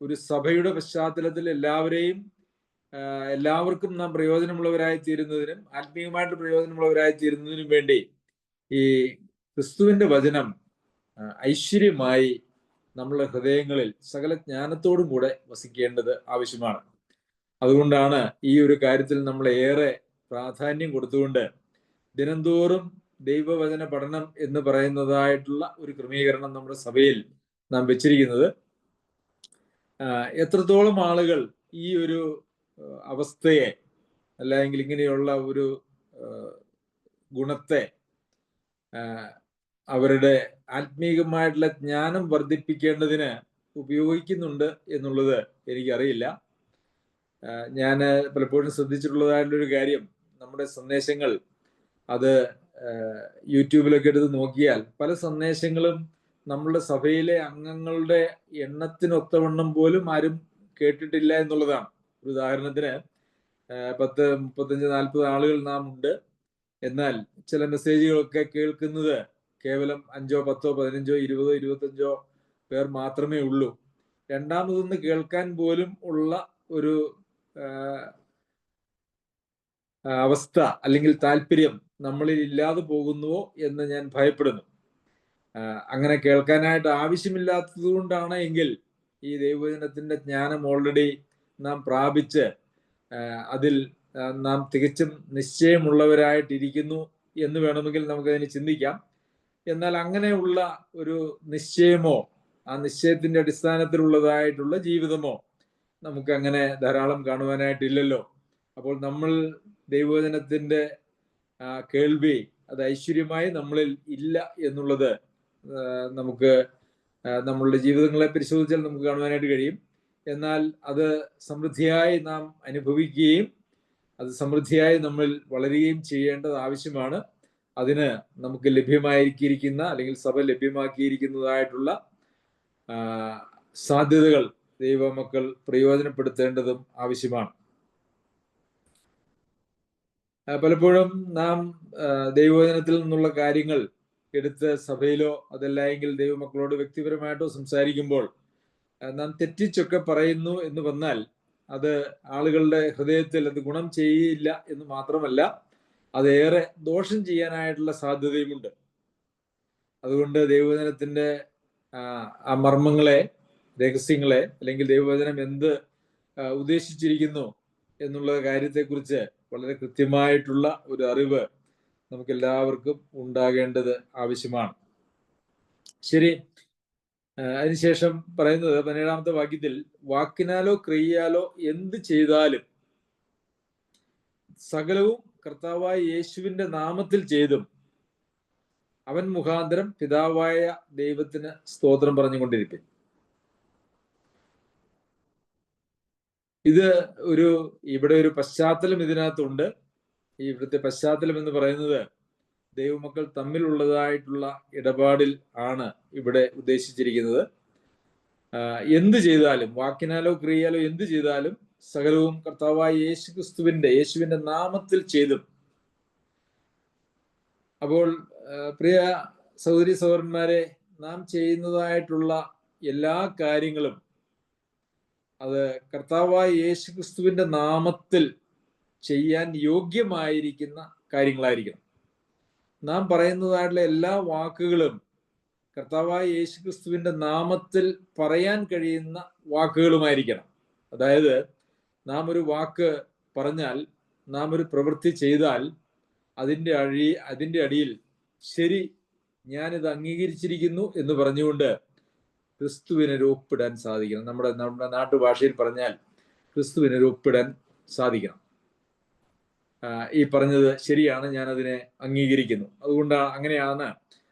ഒരു സഭയുടെ പശ്ചാത്തലത്തിൽ എല്ലാവർക്കും നാം പ്രയോജനമുള്ളവരായി തീരുന്നതിനും ആത്മീയമായിട്ട് പ്രയോജനമുള്ളവരായി തീരുന്നതിനും വേണ്ടി ഈ ക്രിസ്തുവിന്റെ വചനം ഐശ്വര്യമായി നമ്മളുടെ ഹൃദയങ്ങളിൽ സകല ജ്ഞാനത്തോടും കൂടെ വസിക്കേണ്ടത് ആവശ്യമാണ്. അതുകൊണ്ടാണ് ഈ ഒരു കാര്യത്തിൽ നമ്മൾ ഏറെ പ്രാധാന്യം കൊടുത്തുകൊണ്ട് ദിനംതോറും ദൈവവചന പഠനം എന്ന് പറയുന്നതായിട്ടുള്ള ഒരു ക്രമീകരണം നമ്മുടെ സഭയിൽ നാം വെച്ചിരിക്കുന്നത്. എത്രത്തോളം ആളുകൾ ഈ ഒരു അവസ്ഥയെ, അല്ലെങ്കിൽ ഇങ്ങനെയുള്ള ഒരു ഗുണത്തെ അവരുടെ ആത്മീകമായിട്ടുള്ള ജ്ഞാനം വർദ്ധിപ്പിക്കേണ്ടതിന് ഉപയോഗിക്കുന്നുണ്ട് എന്നുള്ളത് എനിക്കറിയില്ല. ഞാൻ പലപ്പോഴും ശ്രദ്ധിച്ചിട്ടുള്ളതായിട്ടുള്ളൊരു കാര്യം, നമ്മുടെ സന്ദേശങ്ങൾ അത് യൂട്യൂബിലൊക്കെ എടുത്ത് നോക്കിയാൽ പല സന്ദേശങ്ങളും നമ്മളുടെ സഭയിലെ അംഗങ്ങളുടെ എണ്ണത്തിനൊത്തവണ്ണം പോലും ആരും കേട്ടിട്ടില്ല എന്നുള്ളതാണ്. ഒരു ഉദാഹരണത്തിന് 10, 35, 40 ആളുകൾ നാം ഉണ്ട്. എന്നാൽ ചില മെസ്സേജുകളൊക്കെ കേൾക്കുന്നത് കേവലം 5, 10, 15, 20, 25 പേർ മാത്രമേ ഉള്ളൂ. രണ്ടാമതൊന്ന് കേൾക്കാൻ പോലും ഉള്ള ഒരു അവസ്ഥ അല്ലെങ്കിൽ താല്പര്യം നമ്മളിൽ ഇല്ലാതെ പോകുന്നുവോ എന്ന് ഞാൻ ഭയപ്പെടുന്നു. അങ്ങനെ കേൾക്കാനായിട്ട് ആവശ്യമില്ലാത്തത് കൊണ്ടാണ് എങ്കിൽ ഈ ദൈവവചനത്തിന്റെ ജ്ഞാനം ഓൾറെഡി നാം പ്രാപിച്ച് അതിൽ നാം തികച്ചും നിശ്ചയമുള്ളവരായിട്ടിരിക്കുന്നു എന്ന് വേണമെങ്കിൽ നമുക്കതിന് ചിന്തിക്കാം. എന്നാൽ അങ്ങനെയുള്ള ഒരു നിശ്ചയമോ ആ നിശ്ചയത്തിന്റെ അടിസ്ഥാനത്തിലുള്ളതായിട്ടുള്ള ജീവിതമോ നമുക്ക് അങ്ങനെ ധാരാളം കാണുവാനായിട്ടില്ലല്ലോ. അപ്പോൾ നമ്മൾ ദൈവവചനത്തിന്റെ കേൾവി അത് ഐശ്വര്യമായി നമ്മളിൽ ഇല്ല എന്നുള്ളത് നമുക്ക് നമ്മളുടെ ജീവിതങ്ങളെ പരിശോധിച്ചാൽ നമുക്ക് കാണുവാനായിട്ട് കഴിയും. എന്നാൽ അത് സമൃദ്ധിയായി നാം അനുഭവിക്കുകയും അത് സമൃദ്ധിയായി നമ്മൾ വളരുകയും ചെയ്യേണ്ടത് ആവശ്യമാണ്. അതിന് നമുക്ക് ലഭ്യമായിരിക്കുന്ന അല്ലെങ്കിൽ സഭ ലഭ്യമാക്കിയിരിക്കുന്നതായിട്ടുള്ള സാധ്യതകൾ ദൈവമക്കൾ പ്രയോജനപ്പെടുത്തേണ്ടതും ആവശ്യമാണ്. പലപ്പോഴും നാം ദൈവവചനത്തിൽ നിന്നുള്ള കാര്യങ്ങൾ എടുത്ത് സഭയിലോ അതല്ല എങ്കിൽ ദൈവമക്കളോട് വ്യക്തിപരമായിട്ടോ സംസാരിക്കുമ്പോൾ നാം തെറ്റിച്ചൊക്കെ പറയുന്നു എന്ന് വന്നാൽ അത് ആളുകളുടെ ഹൃദയത്തിൽ അത് ഗുണം ചെയ്യില്ല എന്ന് മാത്രമല്ല, അതേറെ ദോഷം ചെയ്യാനായിട്ടുള്ള സാധ്യതയുമുണ്ട്. അതുകൊണ്ട് ദൈവവചനത്തിന്റെ ആ മർമ്മങ്ങളെ, രഹസ്യങ്ങളെ, അല്ലെങ്കിൽ ദൈവവചനം എന്ത് ഉദ്ദേശിച്ചിരിക്കുന്നു എന്നുള്ള കാര്യത്തെക്കുറിച്ച് വളരെ കൃത്യമായിട്ടുള്ള ഒരു അറിവ് നമുക്ക് എല്ലാവർക്കും ഉണ്ടാകേണ്ടത് ആവശ്യമാണ്. ശരി, അതിനുശേഷം പറയുന്നത് 17ാമത്തെ വാക്യത്തിൽ, വാക്കിനാലോ ക്രിയയാലോ എന്ത് ചെയ്താലും സകലവും കർത്താവായ യേശുവിന്റെ നാമത്തിൽ ചെയ്തും അവൻ മുഖാന്തരം പിതാവായ ദൈവത്തിന് സ്തോത്രം പറഞ്ഞുകൊണ്ടിരിക്കും. ഇത് ഇവിടെ ഒരു പശ്ചാത്തലം ഇതിനകത്തുണ്ട്. ഈ ഇവിടുത്തെ പശ്ചാത്തലം എന്ന് പറയുന്നത് ദൈവമക്കൾ തമ്മിലുള്ളതായിട്ടുള്ള ഇടപാടിൽ ആണ് ഇവിടെ ഉദ്ദേശിച്ചിരിക്കുന്നത്. എന്ത് ചെയ്താലും, വാക്കിനാലോ ക്രിയയാലോ എന്ത് ചെയ്താലും സകലവും കർത്താവായ യേശുവിന്റെ നാമത്തിൽ ചെയ്തും. അപ്പോൾ പ്രിയ സഹോദരി സഹോദരന്മാരെ, നാം ചെയ്യുന്നതായിട്ടുള്ള എല്ലാ കാര്യങ്ങളും അത് കർത്താവായ യേശുക്രിസ്തുവിന്റെ നാമത്തിൽ ചെയ്യാൻ യോഗ്യമായിരിക്കുന്ന കാര്യങ്ങളായിരിക്കണം. നാം പറയുന്നതായിട്ടുള്ള എല്ലാ വാക്കുകളും കർത്താവായ യേശുക്രിസ്തുവിന്റെ നാമത്തിൽ പറയാൻ കഴിയുന്ന വാക്കുകളുമായിരിക്കണം. അതായത് നാം ഒരു വാക്ക് പറഞ്ഞാൽ, നാം ഒരു പ്രവൃത്തി ചെയ്താൽ അതിൻ്റെ അടിയിൽ ശരി, ഞാനിത് അംഗീകരിച്ചിരിക്കുന്നു എന്ന് പറഞ്ഞുകൊണ്ട് ക്രിസ്തുവിനൊരു ഒപ്പിടാൻ സാധിക്കണം. നമ്മുടെ നാട്ടുഭാഷയിൽ പറഞ്ഞാൽ ക്രിസ്തുവിനൊരു ഒപ്പിടാൻ സാധിക്കണം. ഈ പറഞ്ഞത് ശരിയാണ്, ഞാൻ അതിനെ അംഗീകരിക്കുന്നു. അതുകൊണ്ട്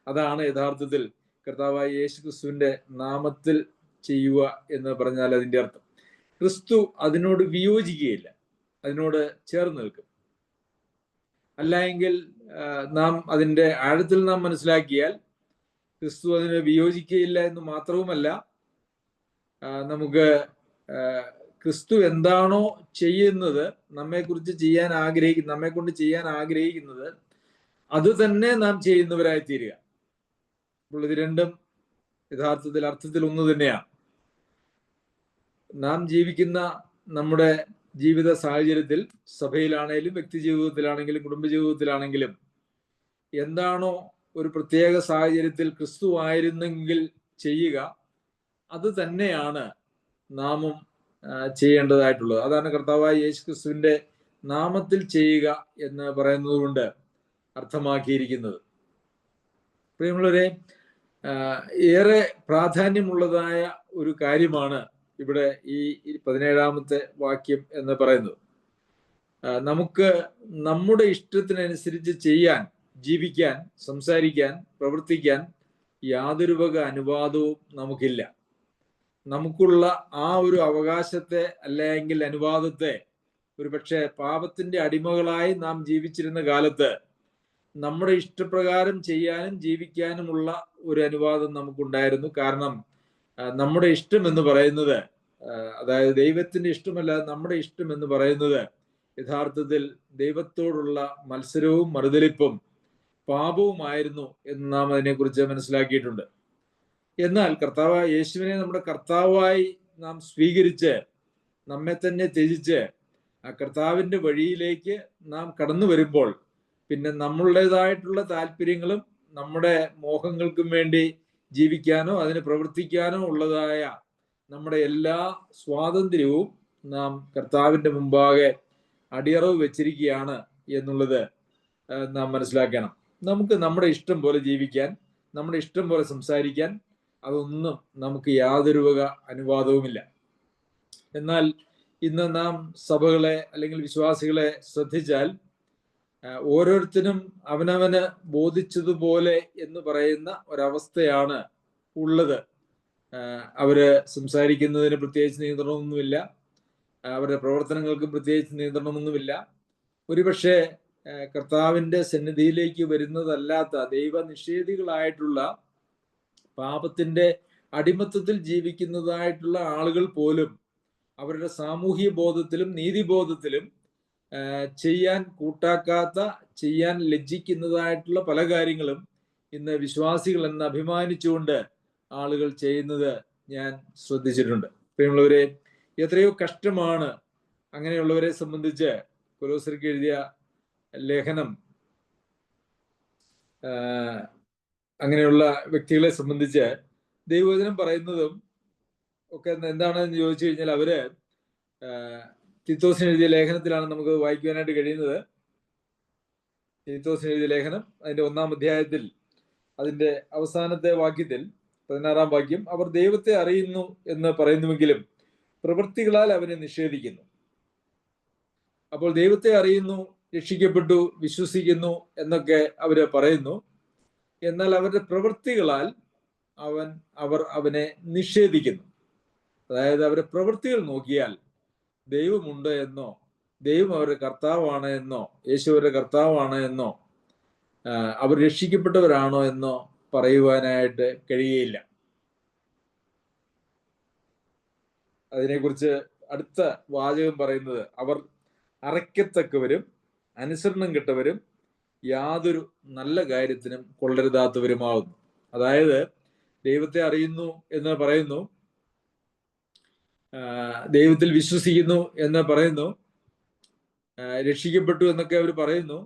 അതാണ് യഥാർത്ഥത്തിൽ കർത്താവായ യേശു ക്രിസ്തുവിന്റെ നാമത്തിൽ ചെയ്യുക എന്ന് പറഞ്ഞാൽ അതിൻ്റെ അർത്ഥം. ക്രിസ്തു അതിനോട് വിയോജിക്കുകയില്ല, അതിനോട് ചേർന്ന് നിൽക്കും. അല്ല എങ്കിൽ നാം അതിൻ്റെ ആഴത്തിൽ നാം മനസ്സിലാക്കിയാൽ ക്രിസ്തു അതിന് വിയോജിക്കുകയില്ല എന്ന് മാത്രവുമല്ല, നമുക്ക് ക്രിസ്തു എന്താണോ ചെയ്യുന്നത്, നമ്മെ കൊണ്ട് ചെയ്യാൻ ആഗ്രഹിക്കുന്നത് അത് തന്നെ നാം ചെയ്യുന്നവരായി തീരുക. അപ്പോൾ ഇത് രണ്ടും യഥാർത്ഥത്തിൽ അർത്ഥത്തിൽ ഒന്ന് തന്നെയാണ്. നാം ജീവിക്കുന്ന നമ്മുടെ ജീവിത സാഹചര്യത്തിൽ, സഭയിലാണെങ്കിലും വ്യക്തി ജീവിതത്തിലാണെങ്കിലും കുടുംബജീവിതത്തിലാണെങ്കിലും, എന്താണോ ഒരു പ്രത്യേക സാഹചര്യത്തിൽ ക്രിസ്തു ആയിരുന്നെങ്കിൽ ചെയ്യുക, അത് തന്നെയാണ് നാമും ചെയ്യേണ്ടതായിട്ടുള്ളത്. അതാണ് കർത്താവായ യേശു ക്രിസ്തുവിന്റെ നാമത്തിൽ ചെയ്യുക എന്ന് പറയുന്നത് കൊണ്ട് അർത്ഥമാക്കിയിരിക്കുന്നത്. പ്രിയമുള്ളവരെ, ഏറെ പ്രാധാന്യമുള്ളതായ ഒരു കാര്യമാണ് ഇവിടെ ഈ 17-ാമത്തെ വാക്യം എന്ന് പറയുന്നത്. നമുക്ക് നമ്മുടെ ഇഷ്ടത്തിനനുസരിച്ച് ചെയ്യാൻ, ജീവിക്കാൻ, സംസാരിക്കാൻ, പ്രവർത്തിക്കാൻ യാതൊരു വക അനുവാദവും നമുക്കില്ല. നമുക്കുള്ള ആ ഒരു അവകാശത്തെ അല്ലെങ്കിൽ അനുവാദത്തെ ഒരുപക്ഷെ പാപത്തിന്റെ അടിമകളായി നാം ജീവിച്ചിരുന്ന കാലത്ത് നമ്മുടെ ഇഷ്ടപ്രകാരം ചെയ്യാനും ജീവിക്കാനുമുള്ള ഒരു അനുവാദം നമുക്കുണ്ടായിരുന്നു. കാരണം നമ്മുടെ ഇഷ്ടം എന്ന് പറയുന്നത്, അതായത് ദൈവത്തിന്റെ ഇഷ്ടമല്ല, നമ്മുടെ ഇഷ്ടം എന്ന് പറയുന്നത് യഥാർത്ഥത്തിൽ ദൈവത്തോടുള്ള മത്സരവും മറുതലിപ്പും പാപവുമായിരുന്നു എന്ന് നാം അതിനെക്കുറിച്ച് മനസ്സിലാക്കിയിട്ടുണ്ട്. എന്നാൽ കർത്താവായ യേശുവിനെ നമ്മുടെ കർത്താവായി നാം സ്വീകരിച്ച്, നമ്മെ തന്നെ ത്യജിച്ച് ആ കർത്താവിന്റെ വഴിയിലേക്ക് നാം കടന്നു വരുമ്പോൾ, പിന്നെ നമ്മളുടേതായിട്ടുള്ള താല്പര്യങ്ങളും നമ്മുടെ മോഹങ്ങൾക്കും വേണ്ടി ജീവിക്കാനോ അതിന് പ്രവർത്തിക്കാനോ ഉള്ളതായ നമ്മുടെ എല്ലാ സ്വാതന്ത്ര്യവും നാം കർത്താവിന്റെ മുമ്പാകെ അടിയറവ് വെച്ചിരിക്കുകയാണ് എന്നുള്ളത് നാം മനസ്സിലാക്കണം. നമുക്ക് നമ്മുടെ ഇഷ്ടം പോലെ ജീവിക്കാൻ, നമ്മുടെ ഇഷ്ടം പോലെ സംസാരിക്കാൻ, അതൊന്നും നമുക്ക് യാതൊരു വക അനുവാദവുമില്ല. എന്നാൽ ഇന്ന് നാം സഭകളെ അല്ലെങ്കിൽ വിശ്വാസികളെ ശ്രദ്ധിച്ചാൽ, ഓരോരുത്തരും അവനവന് ബോധിച്ചതുപോലെ എന്ന് പറയുന്ന ഒരവസ്ഥയാണ് ഉള്ളത്. അവര് സംസാരിക്കുന്നതിന് പ്രത്യേകിച്ച് നിയന്ത്രണമൊന്നുമില്ല, അവരുടെ പ്രവർത്തനങ്ങൾക്ക് പ്രത്യേകിച്ച് നിയന്ത്രണമൊന്നുമില്ല. ഒരുപക്ഷെ കർത്താവിന്റെ സന്നിധിയിലേക്ക് വരുന്നതല്ലാത്ത ദൈവനിഷേധികളായിട്ടുള്ള, പാപത്തിന്റെ അടിമത്തത്തിൽ ജീവിക്കുന്നതായിട്ടുള്ള ആളുകൾ പോലും അവരുടെ സാമൂഹ്യ ബോധത്തിലും നീതിബോധത്തിലും ചെയ്യാൻ കൂട്ടാക്കാത്ത, ചെയ്യാൻ ലജ്ജിക്കുന്നതായിട്ടുള്ള പല കാര്യങ്ങളും ഇന്ന് വിശ്വാസികൾ എന്ന് അഭിമാനിച്ചുകൊണ്ട് ആളുകൾ ചെയ്യുന്നത് ഞാൻ ശ്രദ്ധിച്ചിട്ടുണ്ട്. പ്രിയമുള്ളവരെ, എത്രയോ കഷ്ടമാണ് അങ്ങനെയുള്ളവരെ സംബന്ധിച്ച്. കൊലോസ്യർക്ക് എഴുതിയ ലേഖനം അങ്ങനെയുള്ള വ്യക്തികളെ സംബന്ധിച്ച് ദൈവവചനം പറയുന്നതും ഒക്കെ എന്താണെന്ന് ചോദിച്ചു കഴിഞ്ഞാൽ, അവര് തീത്തോസിന് എഴുതിയ ലേഖനത്തിലാണ് നമുക്ക് വായിക്കുവാനായിട്ട് കഴിയുന്നത്. തീത്തോസിന് എഴുതിയ ലേഖനം അതിന്റെ 1-ാം അധ്യായത്തിൽ അതിന്റെ അവസാനത്തെ വാക്യത്തിൽ 16-ാം വാക്യം, അവർ ദൈവത്തെ അറിയുന്നു എന്ന് പറയുന്നുവെങ്കിലും പ്രവൃത്തികളാൽ അവനെ നിഷേധിക്കുന്നു. അപ്പോൾ ദൈവത്തെ അറിയുന്നു, രക്ഷിക്കപ്പെട്ടു, വിശ്വസിക്കുന്നു എന്നൊക്കെ അവര് പറയുന്നു. എന്നാൽ അവരുടെ പ്രവൃത്തികളാൽ അവർ അവനെ നിഷേധിക്കുന്നു. അതായത് അവരുടെ പ്രവൃത്തികൾ നോക്കിയാൽ ദൈവമുണ്ട് എന്നോ, ദൈവം അവരുടെ കർത്താവാണ് എന്നോ, യേശു അവരുടെ കർത്താവാണ് എന്നോ, അവർ രക്ഷിക്കപ്പെട്ടവരാണോ എന്നോ പറയുവാനായിട്ട് കഴിയുകയില്ല. അതിനെക്കുറിച്ച് അടുത്ത വാചകം പറയുന്നത്, അവർ അറയ്ക്കത്തക്കവരും അനുസരണം കെട്ടവരും യാതൊരു നല്ല കാര്യത്തിനും കൊള്ളരുതാത്തവരുമാവുന്നു. അതായത് ദൈവത്തെ അറിയുന്നു എന്ന് പറയുന്നു, ദൈവത്തിൽ വിശ്വസിക്കുന്നു എന്ന് പറയുന്നു, രക്ഷിക്കപ്പെട്ടു എന്നൊക്കെ അവർ പറയുന്നു.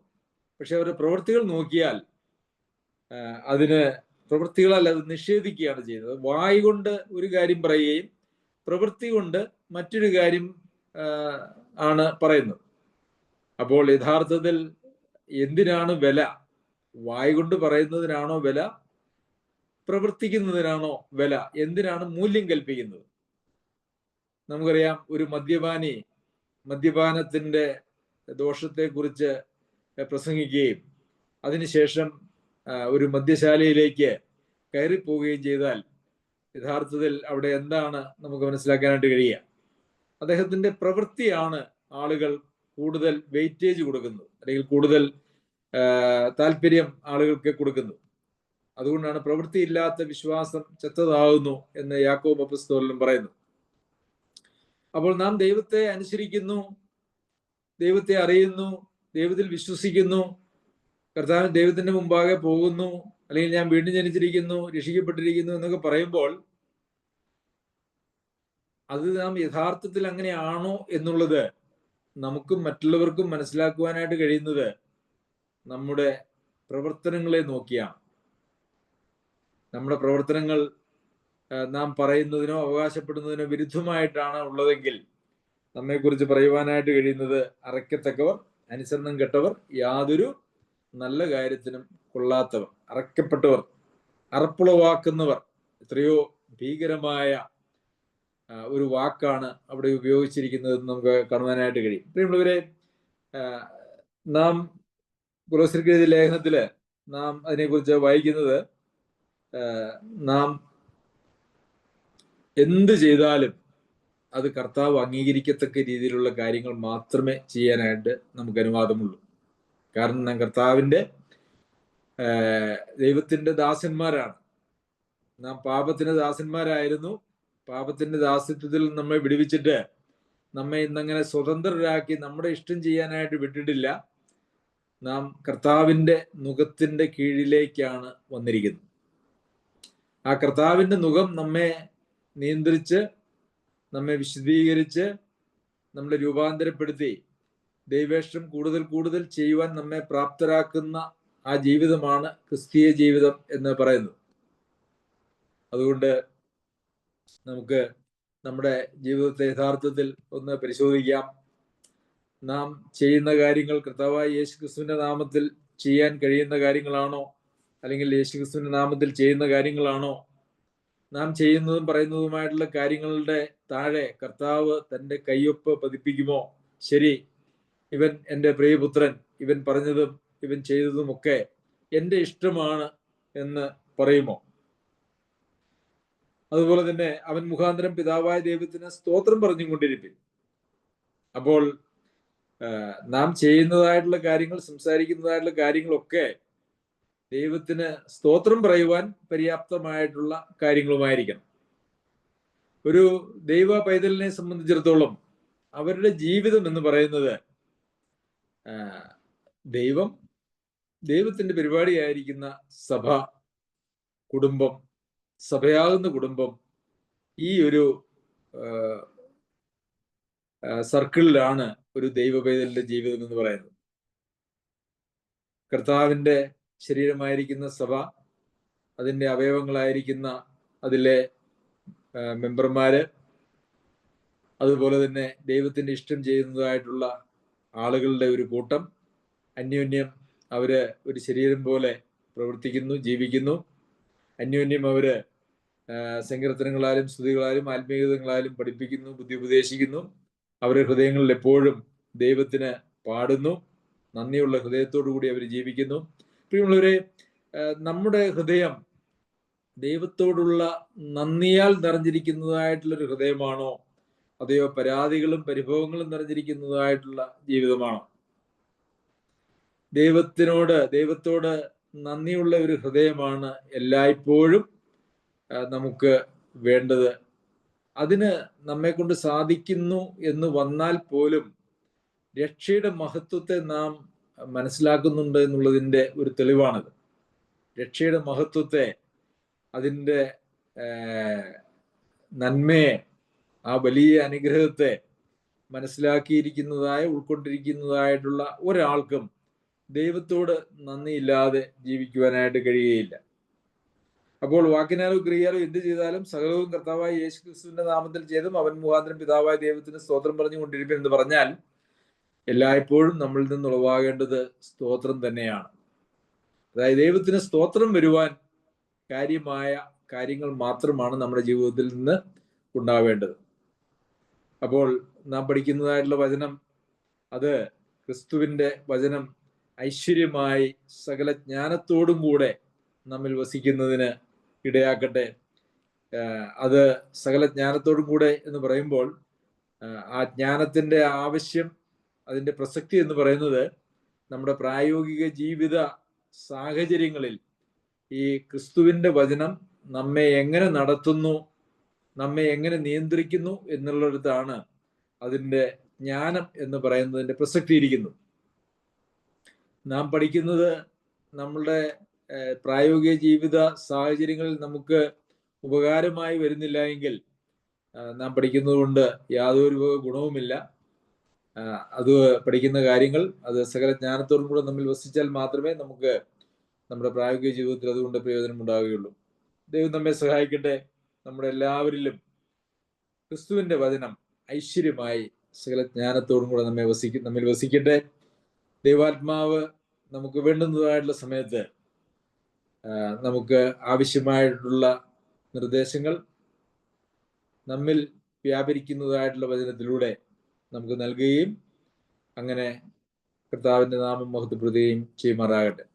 പക്ഷെ അവരുടെ പ്രവൃത്തികൾ നോക്കിയാൽ അതിന് പ്രവൃത്തികളല്ല, അത് നിഷേധിക്കുകയാണ് ചെയ്യുന്നത്. വായ് കൊണ്ട് ഒരു കാര്യം പറയുകയും പ്രവൃത്തി കൊണ്ട് മറ്റൊരു കാര്യം ആണ് പറയുന്നത്. അപ്പോൾ യഥാർത്ഥത്തിൽ എന്തിനാണ് വില? വായ് കൊണ്ട് പറയുന്നതിനാണോ വില? പ്രവർത്തിക്കുന്നതിനാണോ വില? എന്തിനാണ് മൂല്യം കൽപ്പിക്കുന്നത്? നമുക്കറിയാം, ഒരു മദ്യപാനി മദ്യപാനത്തിന്റെ ദോഷത്തെക്കുറിച്ച് പ്രസംഗിക്കുകയും അതിനുശേഷം ഒരു മദ്യശാലയിലേക്ക് കയറിപ്പോവുകയും ചെയ്താൽ യഥാർത്ഥത്തിൽ അവിടെ എന്താണ് നമുക്ക് മനസ്സിലാക്കാനായിട്ട് കഴിയുക? അദ്ദേഹത്തിന്റെ പ്രവൃത്തിയാണ് ആളുകൾ കൂടുതൽ വെയിറ്റേജ് കൊടുക്കുന്നത്, അല്ലെങ്കിൽ കൂടുതൽ താല്പര്യം ആളുകൾക്ക് കൊടുക്കുന്നത്. അതുകൊണ്ടാണ് പ്രവൃത്തിയില്ലാത്ത വിശ്വാസം ചെത്തതാകുന്നു എന്ന് യാക്കോബ് അപ്പോസ്തലൻ പറയുന്നു. അപ്പോൾ നാം ദൈവത്തെ അനുസരിക്കുന്നു, ദൈവത്തെ അറിയുന്നു, ദൈവത്തിൽ വിശ്വസിക്കുന്നു, ദൈവത്തിന്റെ മുമ്പാകെ പോകുന്നു, അല്ലെങ്കിൽ ഞാൻ വീണ്ടും ജനിച്ചിരിക്കുന്നു, രക്ഷിക്കപ്പെട്ടിരിക്കുന്നു എന്നൊക്കെ പറയുമ്പോൾ അത് നാം യഥാർത്ഥത്തിൽ അങ്ങനെയാണോ എന്നുള്ളത് നമുക്കും മറ്റുള്ളവർക്കും മനസ്സിലാക്കുവാനായിട്ട് കഴിയുന്നത് നമ്മുടെ പ്രവർത്തനങ്ങളെ നോക്കിയാണ്. നമ്മുടെ പ്രവർത്തനങ്ങൾ നാം പറയുന്നതിനോ അവകാശപ്പെടുന്നതിനോ വിരുദ്ധമായിട്ടാണ് ഉള്ളതെങ്കിൽ നമ്മെക്കുറിച്ച് പറയുവാനായിട്ട് കഴിയുന്നത് അറയ്ക്കത്തക്കവർ, അനുസരണം കെട്ടവർ, യാതൊരു നല്ല കാര്യത്തിനും കൊള്ളാത്തവർ, അറയ്ക്കപ്പെട്ടവർ, അറപ്പുളവാക്കുന്നവർ. എത്രയോ ഭീകരമായ ഒരു വാക്കാണ് അവിടെ ഉപയോഗിച്ചിരിക്കുന്നത് നമുക്ക് കാണുവാനായിട്ട് കഴിയും. പ്രിയമുള്ളവരെ, നാം കൊലോസ്യർക്ക് എഴുതിയ ലേഖനത്തില് നാം അതിനെക്കുറിച്ച് വായിക്കുന്നത്, നാം എന്ത് ചെയ്താലും അത് കർത്താവ് അംഗീകരിക്കത്തക്ക രീതിയിലുള്ള കാര്യങ്ങൾ മാത്രമേ ചെയ്യാനായിട്ട് നമുക്ക് അനുവാദമുള്ളൂ. കാരണം നാം കർത്താവിന്റെ ദൈവത്തിന്റെ ദാസന്മാരാണ്. നാം പാപത്തിന്റെ ദാസന്മാരായിരുന്നു. പാപത്തിന്റെ ദാസ്യത്വത്തിൽ നമ്മെ വിടുവിച്ചിട്ട് നമ്മെ ഇന്നങ്ങനെ സ്വതന്ത്രരാക്കി നമ്മുടെ ഇഷ്ടം ചെയ്യാനായിട്ട് വിട്ടിട്ടില്ല. നാം കർത്താവിന്റെ നുകത്തിന്റെ കീഴിലേക്കാണ് വന്നിരിക്കുന്നത്. ആ കർത്താവിന്റെ നുകം നമ്മെ നിയന്ത്രിച്ച്, നമ്മെ വിശദീകരിച്ച്, നമ്മളെ രൂപാന്തരപ്പെടുത്തി ദൈവേഷ്ടം കൂടുതൽ കൂടുതൽ ചെയ്യുവാൻ നമ്മെ പ്രാപ്തരാക്കുന്ന ആ ജീവിതമാണ് ക്രിസ്തീയ ജീവിതം എന്ന് പറയുന്നത്. അതുകൊണ്ട് നമുക്ക് നമ്മുടെ ജീവിതത്തെ യഥാർത്ഥത്തിൽ ഒന്ന് പരിശോധിക്കാം. നാം ചെയ്യുന്ന കാര്യങ്ങൾ കർത്താവായ യേശുക്രിസ്തുവിന്റെ നാമത്തിൽ ചെയ്യാൻ കഴിയുന്ന കാര്യങ്ങളാണോ? അല്ലെങ്കിൽ യേശുക്രിസ്തുവിന്റെ നാമത്തിൽ ചെയ്യുന്ന കാര്യങ്ങളാണോ? നാം ചെയ്യുന്നതും പറയുന്നതുമായിട്ടുള്ള കാര്യങ്ങളുടെ താഴെ കർത്താവ് തന്റെ കയ്യൊപ്പ് പതിപ്പിക്കുമോ? ശരി, ഇവൻ എൻ്റെ പ്രിയപുത്രൻ, ഇവൻ പറഞ്ഞതും ഇവൻ ചെയ്തതുമൊക്കെ എൻ്റെ ഇഷ്ടമാണ് എന്ന് പറയുമോ? അതുപോലെ തന്നെ അവൻ മുഖാന്തരം പിതാവായ ദൈവത്തിന് സ്തോത്രം പറഞ്ഞുകൊണ്ടിരിപ്പിൻ. അപ്പോൾ നാം ചെയ്യുന്നതായിട്ടുള്ള കാര്യങ്ങൾ, സംസാരിക്കുന്നതായിട്ടുള്ള കാര്യങ്ങളൊക്കെ ദൈവത്തിന് സ്തോത്രം പറയുവാൻ പര്യാപ്തമായിട്ടുള്ള കാര്യങ്ങളുമായിരിക്കണം. ഒരു ദൈവ പൈതലിനെ സംബന്ധിച്ചിടത്തോളം അവരുടെ ജീവിതം എന്ന് പറയുന്നത് ദൈവത്തിന്റെ പരിപാടിയായിരിക്കുന്ന സഭ, കുടുംബം, സഭയാകുന്ന കുടുംബം, ഈ ഒരു സർക്കിളിലാണ് ഒരു ദൈവ പൈതലിന്റെ ജീവിതം എന്ന് പറയുന്നത്. കർത്താവിന്റെ ശരീരമായിരിക്കുന്ന സഭ, അതിൻ്റെ അവയവങ്ങളായിരിക്കുന്ന അതിലെ മെമ്പർമാര്, അതുപോലെ തന്നെ ദൈവത്തിന്റെ ഇഷ്ടം ചെയ്യുന്നതായിട്ടുള്ള ആളുകളുടെ ഒരു കൂട്ടം, അന്യോന്യം അവര് ഒരു ശരീരം പോലെ പ്രവർത്തിക്കുന്നു, ജീവിക്കുന്നു. അന്യോന്യം അവര് സങ്കീർത്തനങ്ങളാലും സ്തുതികളാലും ആത്മീയതകളാലും പഠിപ്പിക്കുന്നു, ബുദ്ധി ഉപദേശിക്കുന്നു. അവരുടെ ഹൃദയങ്ങളിൽ എപ്പോഴും ദൈവത്തിന് പാടുന്നു. നന്ദിയുള്ള ഹൃദയത്തോടു കൂടി അവർ ജീവിക്കുന്നു. പ്രിയമുള്ളവരെ, നമ്മുടെ ഹൃദയം ദൈവത്തോടുള്ള നന്ദിയാൽ നിറഞ്ഞിരിക്കുന്നതായിട്ടുള്ളൊരു ഹൃദയമാണോ, അതെയോ പരാതികളും പരിഭവങ്ങളും നിറഞ്ഞിരിക്കുന്നതായിട്ടുള്ള ജീവിതമാണോ? ദൈവത്തോട് നന്ദിയുള്ള ഒരു ഹൃദയമാണ് എല്ലായ്പ്പോഴും നമുക്ക് വേണ്ടത്. അതിന് നമ്മെ കൊണ്ട് സാധിക്കുന്നു എന്ന് വന്നാൽ പോലും രക്ഷയുടെ മഹത്വത്തെ നാം മനസ്സിലാക്കുന്നുണ്ട് എന്നുള്ളതിൻ്റെ ഒരു തെളിവാണത്. രക്ഷയുടെ മഹത്വത്തെ, അതിൻ്റെ നന്മയെ, ആ വലിയ അനുഗ്രഹത്തെ മനസ്സിലാക്കിയിരിക്കുന്നതായ, ഉൾക്കൊണ്ടിരിക്കുന്നതായിട്ടുള്ള ഒരാൾക്കും ദൈവത്തോട് നന്ദിയില്ലാതെ ജീവിക്കുവാനായിട്ട് കഴിയുകയില്ല. അപ്പോൾ വാക്കിനാലോ ക്രിയയാലോ എന്ത് ചെയ്താലും സകലവും കർത്താവായ യേശു ക്രിസ്തുവിന്റെ നാമത്തിൽ ചെയ്തും അവൻ മുഖാന്തരം പിതാവായ ദൈവത്തിന് സ്തോത്രം പറഞ്ഞുകൊണ്ടിരിക്കും എന്ന് പറഞ്ഞാൽ എല്ലായ്പ്പോഴും നമ്മളിൽ നിന്ന് ഉളവാകേണ്ടത് സ്തോത്രം തന്നെയാണ്. അതായത് ദൈവത്തിന് സ്തോത്രം വരുവാൻ കാര്യമായ കാര്യങ്ങൾ മാത്രമാണ് നമ്മുടെ ജീവിതത്തിൽ നിന്ന് ഉണ്ടാവേണ്ടത്. അപ്പോൾ നാം പഠിക്കുന്നതായിട്ടുള്ള വചനം, അത് ക്രിസ്തുവിന്റെ വചനം ഐശ്വര്യമായി സകല ജ്ഞാനത്തോടും കൂടെ നമ്മിൽ വസിക്കുന്നതിന് ഇടയാക്കട്ടെ. അത് സകല ജ്ഞാനത്തോടും കൂടെ എന്ന് പറയുമ്പോൾ ആ ജ്ഞാനത്തിന്റെ ആവശ്യം, അതിന്റെ പ്രസക്തി എന്ന് പറയുന്നത് നമ്മുടെ പ്രായോഗിക ജീവിത സാഹചര്യങ്ങളിൽ ഈ ക്രിസ്തുവിന്റെ വചനം നമ്മെ എങ്ങനെ നടത്തുന്നു, നമ്മെ എങ്ങനെ നിയന്ത്രിക്കുന്നു എന്നുള്ളിടത്താണ് അതിൻ്റെ ജ്ഞാനം എന്ന് പറയുന്നതിന്റെ പ്രസക്തി ഇരിക്കുന്നു. നാം പഠിക്കുന്നത് നമ്മളുടെ പ്രായോഗിക ജീവിത സാഹചര്യങ്ങളിൽ നമുക്ക് ഉപകാരമായി വരുന്നില്ല എങ്കിൽ നാം പഠിക്കുന്നത് കൊണ്ട് യാതൊരു ഗുണവുമില്ല. അത് പഠിക്കുന്ന കാര്യങ്ങൾ അത് സകല ജ്ഞാനത്തോടും കൂടെ നമ്മിൽ വസിച്ചാൽ മാത്രമേ നമുക്ക് നമ്മുടെ പ്രായോഗിക ജീവിതത്തിൽ അതുകൊണ്ട് പ്രയോജനം ഉണ്ടാവുകയുള്ളൂ. ദൈവം നമ്മെ സഹായിക്കട്ടെ. നമ്മുടെ എല്ലാവരിലും ക്രിസ്തുവിന്റെ വചനം ഐശ്വര്യമായി സകല ജ്ഞാനത്തോടും കൂടെ നമ്മിൽ വസിക്കട്ടെ. ദൈവാത്മാവ് നമുക്ക് വേണ്ടുന്നതായിട്ടുള്ള സമയത്ത് നമുക്ക് ആവശ്യമായിട്ടുള്ള നിർദ്ദേശങ്ങൾ നമ്മിൽ വ്യാപരിക്കുന്നതായിട്ടുള്ള വചനത്തിലൂടെ നമുക്ക് നൽകുകയും അങ്ങനെ കർത്താവിന്റെ നാമം മഹത്വപ്പെടുത്തുകയും ചെയ്യുമാറാകട്ടെ.